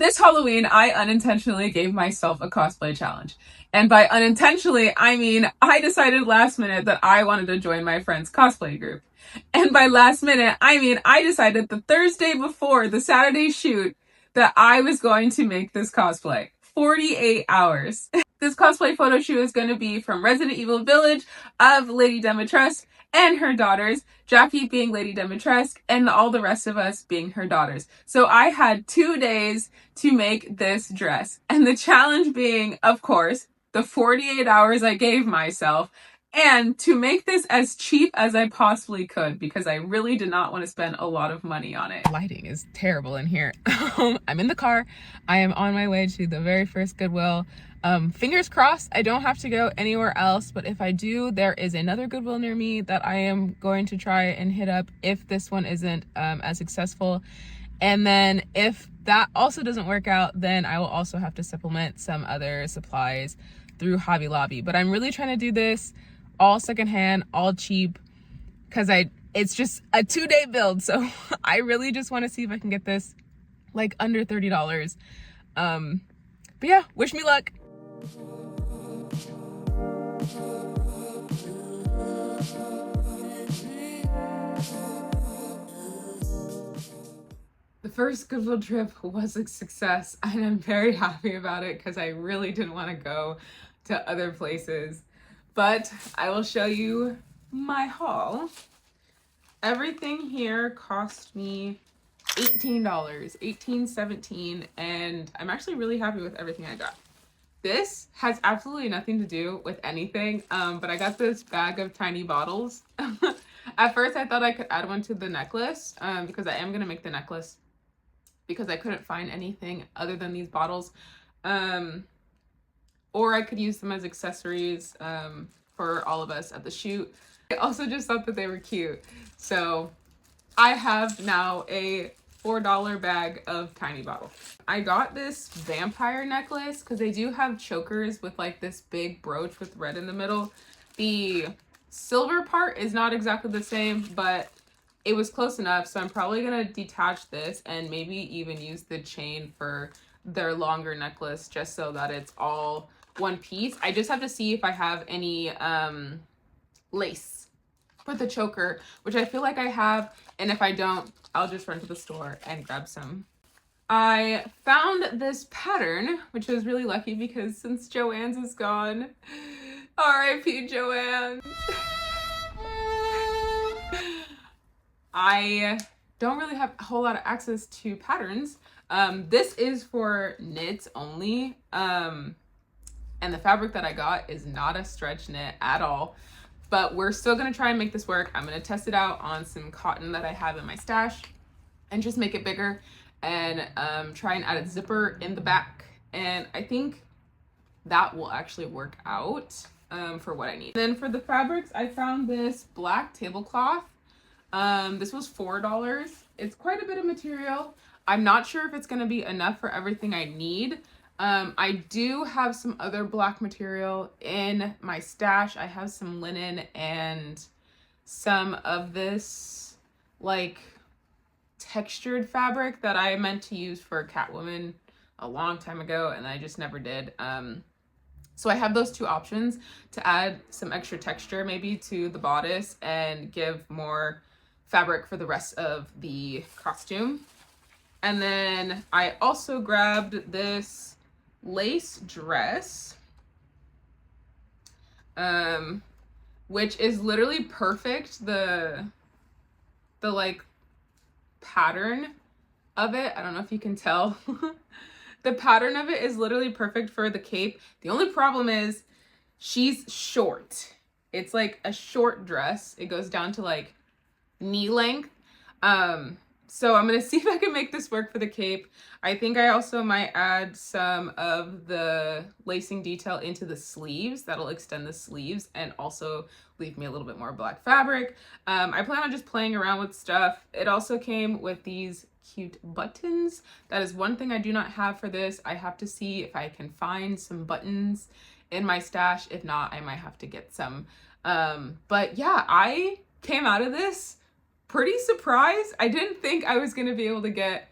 This Halloween, I unintentionally gave myself a cosplay challenge. And by unintentionally, I mean I decided last minute that I wanted to join my friend's cosplay group. And by last minute, I mean I decided the Thursday before the Saturday shoot that I was going to make this cosplay. 48 hours. This cosplay photo shoot is going to be from Resident Evil Village of Lady Dimitrescu and her daughters, Jackie being Lady Dimitrescu and all the rest of us being her daughters. So I had 2 days to make this dress. And the challenge being, of course, the 48 hours I gave myself and to make this as cheap as I possibly could because I really did not want to spend a lot of money on it. Lighting is terrible in here. I'm in the car. I am on my way to the very first Goodwill. Fingers crossed I don't have to go anywhere else, but if I do, there is another Goodwill near me that I am going to try and hit up if this one isn't as successful. And then if that also doesn't work out, then I will also have to supplement some other supplies through Hobby Lobby. But I'm really trying to do this all secondhand, all cheap, because it's just a 2-day build. So I really just want to see if I can get this like under $30. But yeah, wish me luck. The first Goodwill trip was a success and I'm very happy about it because I really didn't want to go to other places. But I will show you my haul. Everything here cost me $18, $17, and I'm actually really happy with everything I got. This has absolutely nothing to do with anything, but I got this bag of tiny bottles. At first I thought I could add one to the necklace because I am going to make the necklace because I couldn't find anything other than these bottles. Or I could use them as accessories for all of us at the shoot. I also just thought that they were cute. So I have now a $4 bag of tiny bottles. I got this vampire necklace because they do have chokers with like this big brooch with red in the middle. The silver part is not exactly the same, but it was close enough. So I'm probably going to detach this and maybe even use the chain for their longer necklace just so that it's all one piece. I just have to see if I have any lace for the choker, which I feel like I have, and if I don't, I'll just run to the store and grab some. I found this pattern, which was really lucky because since Joanne's is gone, R.I.P. Joanne. I don't really have a whole lot of access to patterns. This is for knits only, and the fabric that I got is not a stretch knit at all, but we're still gonna try and make this work. I'm gonna test it out on some cotton that I have in my stash and just make it bigger and try and add a zipper in the back. And I think that will actually work out for what I need. Then for the fabrics, I found this black tablecloth. This was $4. It's quite a bit of material. I'm not sure if it's gonna be enough for everything I need. I do have some other black material in my stash. I have some linen and some of this like textured fabric that I meant to use for Catwoman a long time ago and I just never did. So I have those two options to add some extra texture maybe to the bodice and give more fabric for the rest of the costume. And then I also grabbed this lace dress, which is literally perfect. The like pattern of it, I don't know if you can tell. The pattern of it is literally perfect for the cape. The only problem is she's short. It's like a short dress. It goes down to like knee length. So I'm gonna see if I can make this work for the cape. I think I also might add some of the lacing detail into the sleeves. That'll extend the sleeves and also leave me a little bit more black fabric. I plan on just playing around with stuff. It also came with these cute buttons. That is one thing I do not have for this. I have to see if I can find some buttons in my stash. If not, I might have to get some. But yeah, I came out of this pretty surprised. I didn't think I was gonna be able to get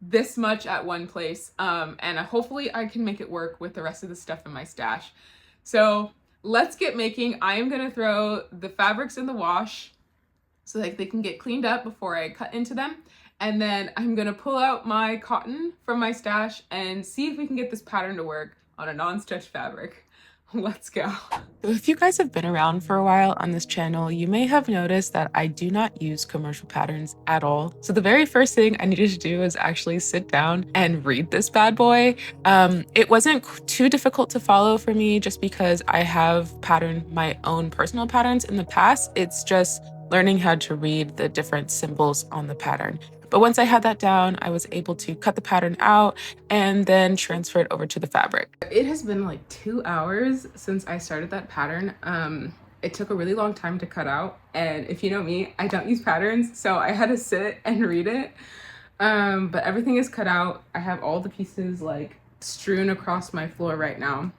this much at one place, and hopefully I can make it work with the rest of the stuff in my stash. So let's get making. I am gonna throw the fabrics in the wash so like they can get cleaned up before I cut into them. And then I'm gonna pull out my cotton from my stash and see if we can get this pattern to work on a non-stretch fabric. Let's go. So if you guys have been around for a while on this channel, you may have noticed that I do not use commercial patterns at all. So the very first thing I needed to do is actually sit down and read this bad boy. It wasn't too difficult to follow for me just because I have patterned my own personal patterns in the past. It's just learning how to read the different symbols on the pattern. But once I had that down, I was able to cut the pattern out and then transfer it over to the fabric. It has been like 2 hours since I started that pattern. It took a really long time to cut out, and if you know me, I don't use patterns, so I had to sit and read it. But everything is cut out. I have all the pieces like strewn across my floor right now.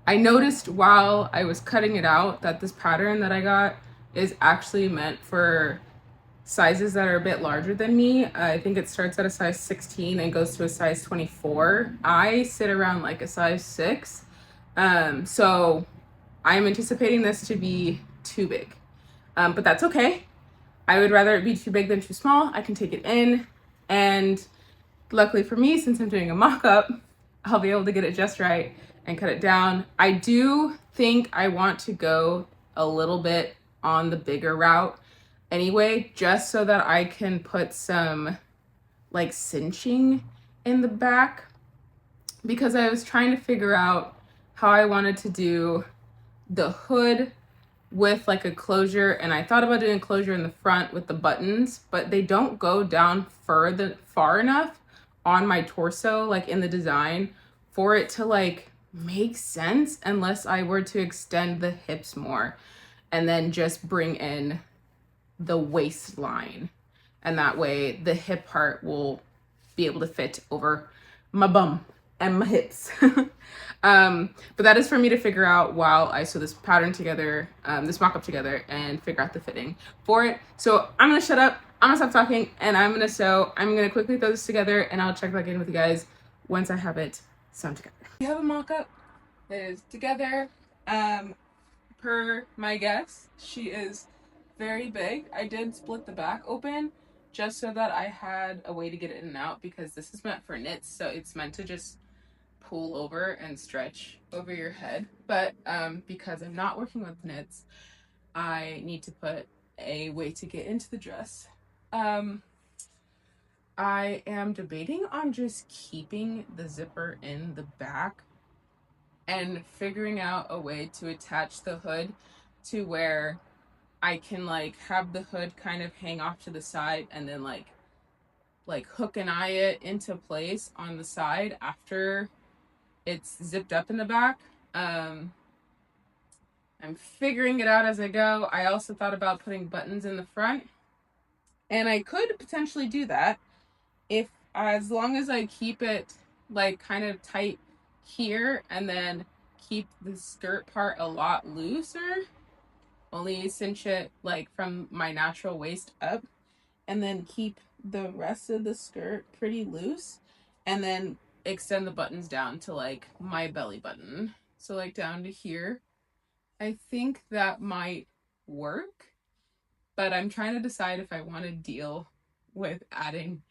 I noticed while I was cutting it out that this pattern that I got is actually meant for sizes that are a bit larger than me. I think it starts at a size 16 and goes to a size 24. I sit around like a size 6. So I'm anticipating this to be too big. But that's okay. I would rather it be too big than too small. I can take it in, and luckily for me, since I'm doing a mock-up, I'll be able to get it just right and cut it down. I do think I want to go a little bit on the bigger route anyway, just so that I can put some like cinching in the back, because I was trying to figure out how I wanted to do the hood with like a closure, and I thought about doing a closure in the front with the buttons, but they don't go down far enough on my torso, like in the design, for it to like make sense unless I were to extend the hips more and then just bring in the waistline, and that way the hip part will be able to fit over my bum and my hips. But that is for me to figure out while I sew this pattern together, this mock-up together, and figure out the fitting for it. So I'm gonna shut up, I'm gonna stop talking, and I'm gonna sew. I'm gonna quickly throw this together, and I'll check back in with you guys once I have it sewn together. We have a mock-up that is together. Per my guess, she is very big. I did split the back open just so that I had a way to get it in and out, because this is meant for knits, so it's meant to just pull over and stretch over your head. But because I'm not working with knits, I need to put a way to get into the dress. I am debating on just keeping the zipper in the back and figuring out a way to attach the hood to where I can like have the hood kind of hang off to the side and then like hook and eye it into place on the side after it's zipped up in the back. I'm figuring it out as I go. I also thought about putting buttons in the front, and I could potentially do that if, as long as I keep it like kind of tight here and then keep the skirt part a lot looser, only cinch it like from my natural waist up, and then keep the rest of the skirt pretty loose, and then extend the buttons down to like my belly button, so like down to here. I think that might work, but I'm trying to decide if I want to deal with adding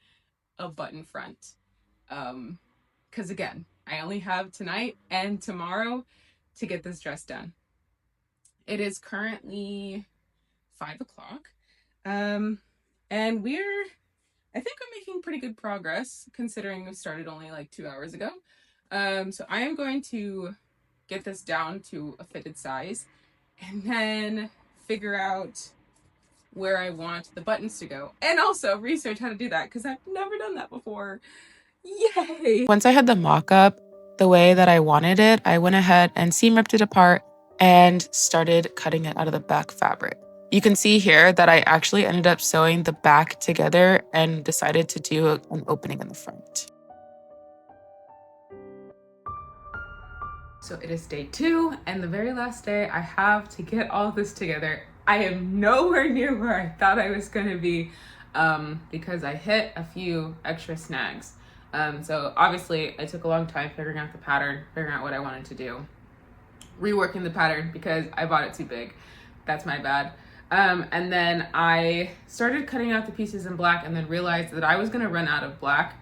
a button front, because again, I only have tonight and tomorrow to get this dress done. It is currently 5 o'clock, and I think we're making pretty good progress considering we started only like 2 hours ago. So I am going to get this down to a fitted size and then figure out where I want the buttons to go, and also research how to do that because I've never done that before. Yay! Once I had the mock-up the way that I wanted it, I went ahead and seam ripped it apart and started cutting it out of the back fabric. You can see here that I actually ended up sewing the back together and decided to do an opening in the front. So it is day 2 and the very last day I have to get all this together. I am nowhere near where I thought I was going to be. because I hit a few extra snags. So obviously it took a long time figuring out the pattern, figuring out what I wanted to do, reworking the pattern because I bought it too big. That's my bad. And then I started cutting out the pieces in black and then realized that I was gonna run out of black.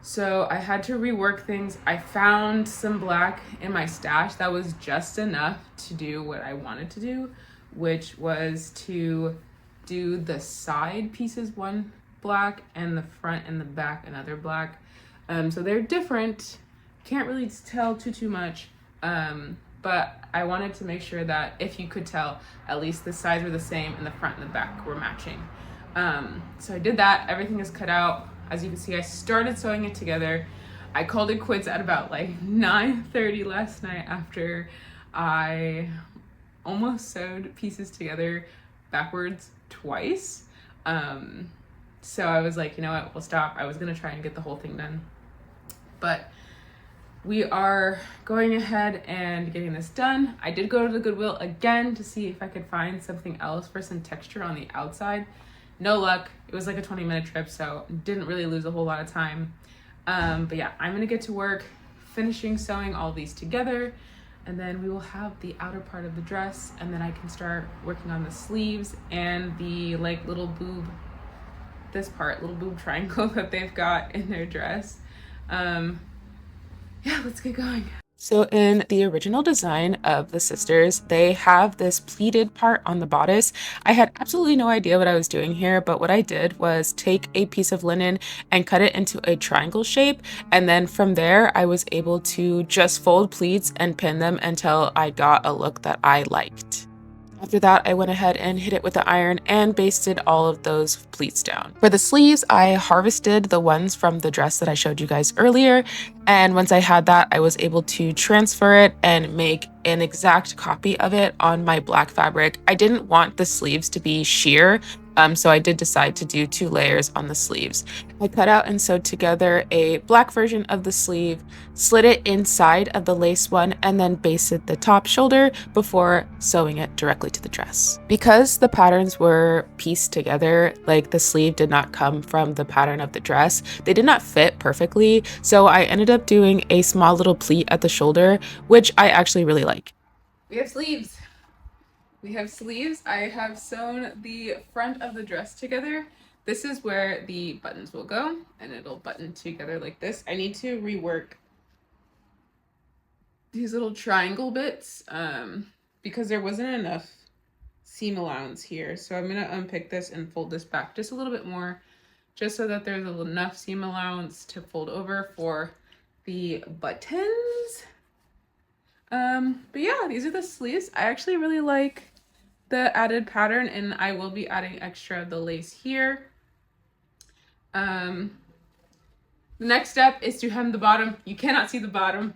So I had to rework things. I found some black in my stash that was just enough to do what I wanted to do, which was to do the side pieces one black and the front and the back another black. So they're different. Can't really tell too much. But I wanted to make sure that if you could tell, at least the sides were the same and the front and the back were matching. So I did that. Everything is cut out. As you can see, I started sewing it together. I called it quits at about like 9:30 last night after I almost sewed pieces together backwards twice. So I was like, you know what, we'll stop. I was gonna try and get the whole thing done. But we are going ahead and getting this done. I did go to the Goodwill again to see if I could find something else for some texture on the outside. No luck. It was like a 20-minute trip, so didn't really lose a whole lot of time. But yeah, I'm gonna get to work finishing sewing all these together, and then we will have the outer part of the dress, and then I can start working on the sleeves and the like little boob, this part, little boob triangle that they've got in their dress. Yeah, let's get going. So in the original design of the sisters, they have this pleated part on the bodice. I had absolutely no idea what I was doing here, but what I did was take a piece of linen and cut it into a triangle shape. And then from there, I was able to just fold pleats and pin them until I got a look that I liked. After that, I went ahead and hit it with the iron and basted all of those pleats down. For the sleeves, I harvested the ones from the dress that I showed you guys earlier. And once I had that, I was able to transfer it and make an exact copy of it on my black fabric. I didn't want the sleeves to be sheer, so I did decide to do 2 layers on the sleeves. I cut out and sewed together a black version of the sleeve, slid it inside of the lace one, and then basted the top shoulder before sewing it directly to the dress. Because the patterns were pieced together, like the sleeve did not come from the pattern of the dress, they did not fit perfectly, so I ended up doing a small little pleat at the shoulder, which I actually really like. We have sleeves. We have sleeves. I have sewn the front of the dress together. This is where the buttons will go, and it'll button together like this. I need to rework these little triangle bits because there wasn't enough seam allowance here. So I'm gonna unpick this and fold this back just a little bit more, just so that there's enough seam allowance to fold over for the buttons. But yeah, these are the sleeves. I actually really like the added pattern, and I will be adding extra of the lace here. The next step is to hem the bottom. You cannot see the bottom,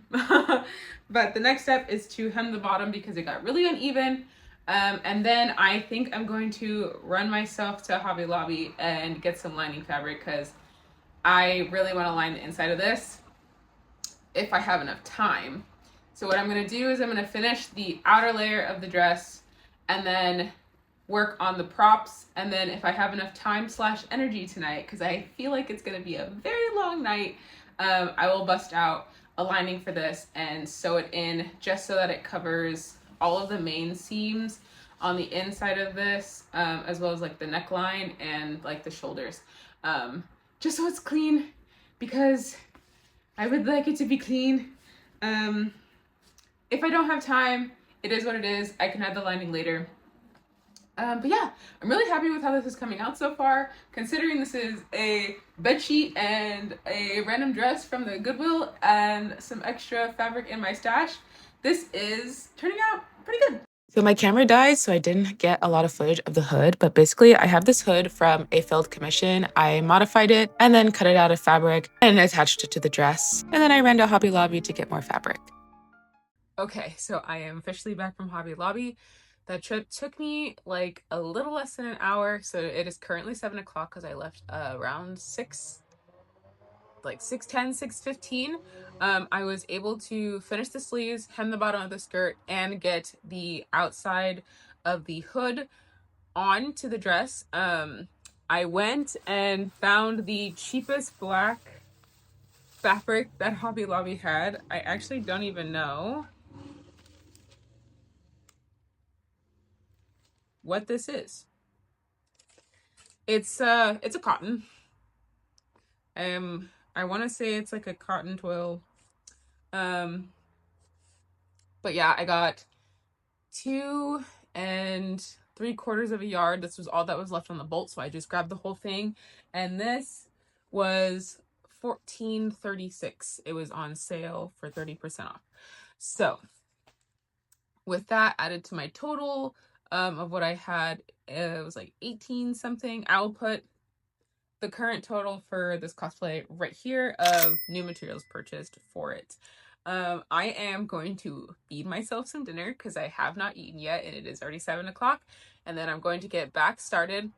but the next step is to hem the bottom because it got really uneven. And then I think I'm going to run myself to Hobby Lobby and get some lining fabric because I really want to line the inside of this if I have enough time. So what I'm going to do is I'm going to finish the outer layer of the dress and then work on the props. And then if I have enough time / energy tonight, because I feel like it's going to be a very long night, I will bust out a lining for this and sew it in just so that it covers all of the main seams on the inside of this, as well as like the neckline and like the shoulders, just so it's clean because I would like it to be clean. If I don't have time, it is what it is. I can add the lining later. But yeah, I'm really happy with how this is coming out so far, considering this is a bedsheet and a random dress from the Goodwill and some extra fabric in my stash. This is turning out pretty good. So my camera died, so I didn't get a lot of footage of the hood, but basically I have this hood from a failed commission. I modified it and then cut it out of fabric and attached it to the dress. And then I ran to Hobby Lobby to get more fabric. Okay, so I am officially back from Hobby Lobby. That trip took me like a little less than an hour, so it is currently 7 o'clock because I left around 6, like 6:10, 6:15. I was able to finish the sleeves, hem the bottom of the skirt, and get the outside of the hood onto the dress. I went and found the cheapest black fabric that Hobby Lobby had. I actually don't even know what this is. It's a cotton. I want to say it's like a cotton twill. But yeah, I got 2 3/4 of a yard. This was all that was left on the bolt, so I just grabbed the whole thing. And this was $14.36. It was on sale for 30% off. So with that added to my total of what I had, it was like 18 something. I will put the current total for this cosplay right here of new materials purchased for it. I am going to feed myself some dinner because I have not eaten yet and it is already 7 o'clock. And then I'm going to get back started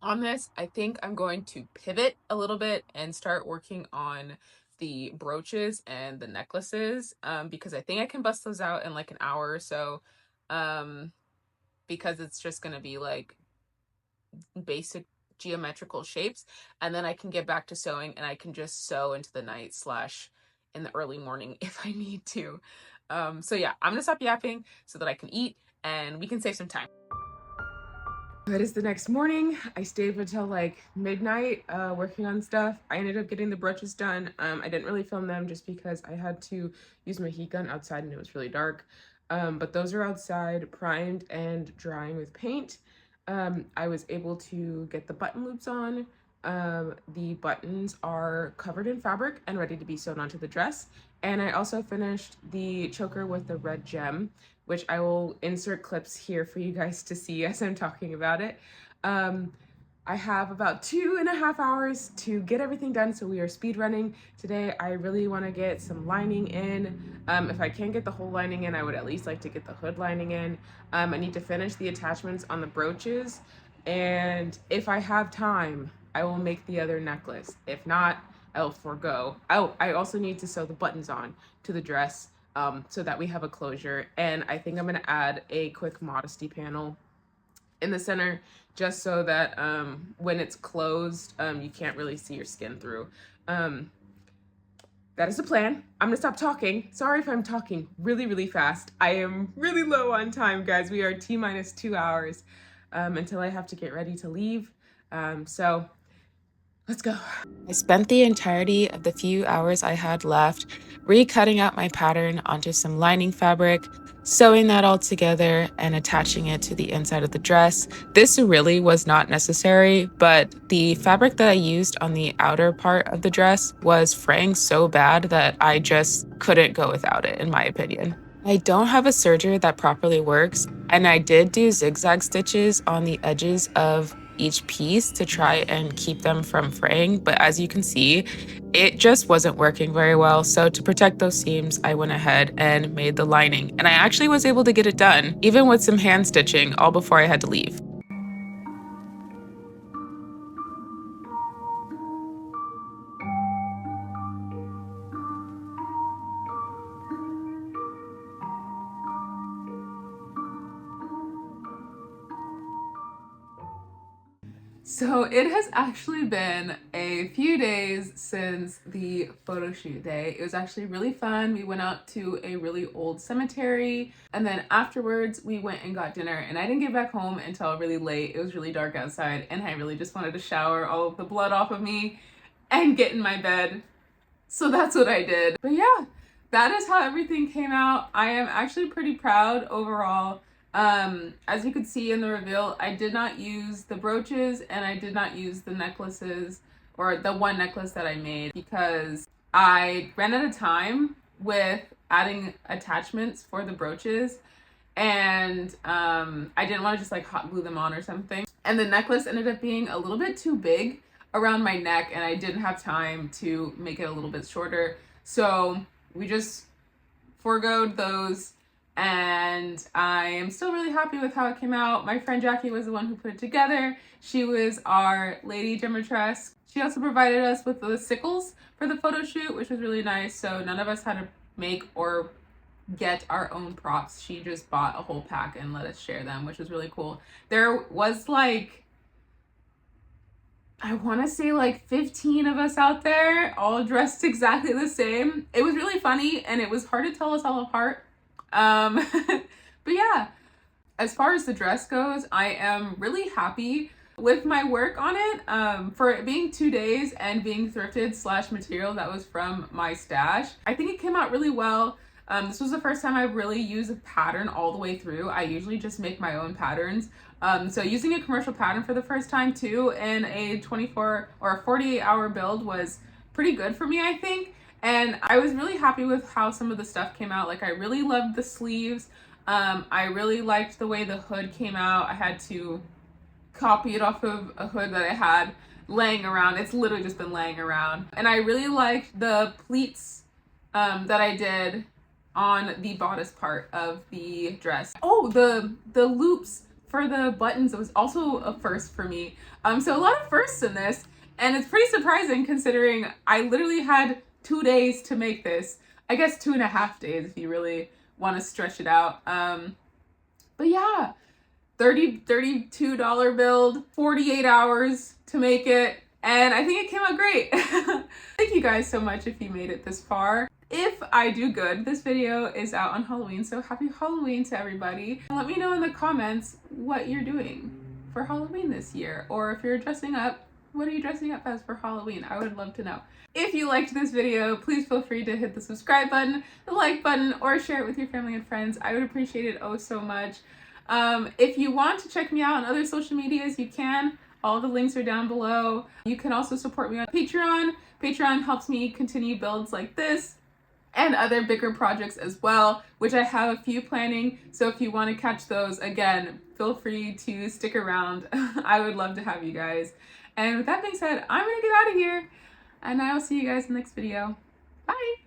on this. I think I'm going to pivot a little bit and start working on the brooches and the necklaces because I think I can bust those out in like an hour or so because it's just going to be like basic geometrical shapes, and then I can get back to sewing and I can just sew into the night slash in the early morning if I need to. So yeah, I'm gonna stop yapping so that I can eat and we can save some time. It is the next morning. I stayed until like midnight working on stuff. I ended up getting the brooches done. I didn't really film them just because I had to use my heat gun outside and it was really dark. But those are outside, primed and drying with paint. I was able to get the button loops on. The buttons are covered in fabric and ready to be sewn onto the dress. And I also finished the choker with the red gem, which I will insert clips here for you guys to see as I'm talking about it. I have about 2.5 hours to get everything done, so we are speed running. Today, I really want to get some lining in. If I can't get the whole lining in, I would at least like to get the hood lining in. I need to finish the attachments on the brooches, and if I have time, I will make the other necklace. If not, I'll forego. Oh, I also need to sew the buttons on to the dress so that we have a closure, and I think I'm going to add a quick modesty panel in the center just so that when it's closed you can't really see your skin through. That is the plan. I'm gonna stop talking. Sorry if I'm talking really fast. I am really low on time, guys. We are T-minus 2 hours until I have to get ready to leave, so let's go. I spent the entirety of the few hours I had left recutting out my pattern onto some lining fabric, sewing that all together and attaching it to the inside of the dress. This really was not necessary, but the fabric that I used on the outer part of the dress was fraying so bad that I just couldn't go without it, in my opinion. I don't have a serger that properly works, and I did do zigzag stitches on the edges of each piece to try and keep them from fraying, but as you can see, it just wasn't working very well. So to protect those seams, I went ahead and made the lining, and I actually was able to get it done, even with some hand stitching, all before I had to leave. So it has actually been a few days since the photo shoot day. It was actually really fun. We went out to a really old cemetery, and then afterwards we went and got dinner, and I didn't get back home until really late. It was really dark outside and I really just wanted to shower all of the blood off of me and get in my bed. So that's what I did. But yeah, that is how everything came out. I am actually pretty proud overall. As you could see in the reveal, I did not use the brooches and I did not use the necklaces, or the one necklace that I made, because I ran out of time with adding attachments for the brooches, and I didn't want to just like hot glue them on or something. And the necklace ended up being a little bit too big around my neck and I didn't have time to make it a little bit shorter. So we just foregoed those, and I am still really happy with how it came out. My friend Jackie was the one who put it together. She was our lady Dimitrescu. She also provided us with the sickles for the photo shoot, which was really nice. So none of us had to make or get our own props. She just bought a whole pack and let us share them, which was really cool. There was like I want to say like 15 of us out there, all dressed exactly the same. It was really funny and it was hard to tell us all apart. But yeah, as far as the dress goes, I am really happy with my work on it. For it being 2 days and being thrifted slash material that was from my stash, I think it came out really well. This was the first time I really used a pattern all the way through. I usually just make my own patterns. So using a commercial pattern for the first time too in a 24 or 48 hour build was pretty good for me, I think. And I was really happy with how some of the stuff came out. Like, I really loved the sleeves. I really liked the way the hood came out. I had to copy it off of a hood that I had laying around. It's literally just been laying around. And I really liked the pleats that I did on the bodice part of the dress. Oh, the loops for the buttons was also a first for me. So a lot of firsts in this, and it's pretty surprising considering I literally had 2 days to make this. I guess 2.5 days if you really want to stretch it out. But yeah, $32 build, 48 hours to make it, and I think it came out great. Thank you guys so much if you made it this far. If I do good, this video is out on Halloween, so happy Halloween to everybody. Let me know in the comments what you're doing for Halloween this year, or if you're dressing up, what are you dressing up as for Halloween? I would love to know. If you liked this video, please feel free to hit the subscribe button, the like button, or share it with your family and friends. I would appreciate it oh so much. If you want to check me out on other social medias, you can. All the links are down below. You can also support me on Patreon. Patreon helps me continue builds like this and other bigger projects as well, which I have a few planning. So if you want to catch those, again, feel free to stick around. I would love to have you guys. And with that being said, I'm gonna get out of here, and I will see you guys in the next video. Bye!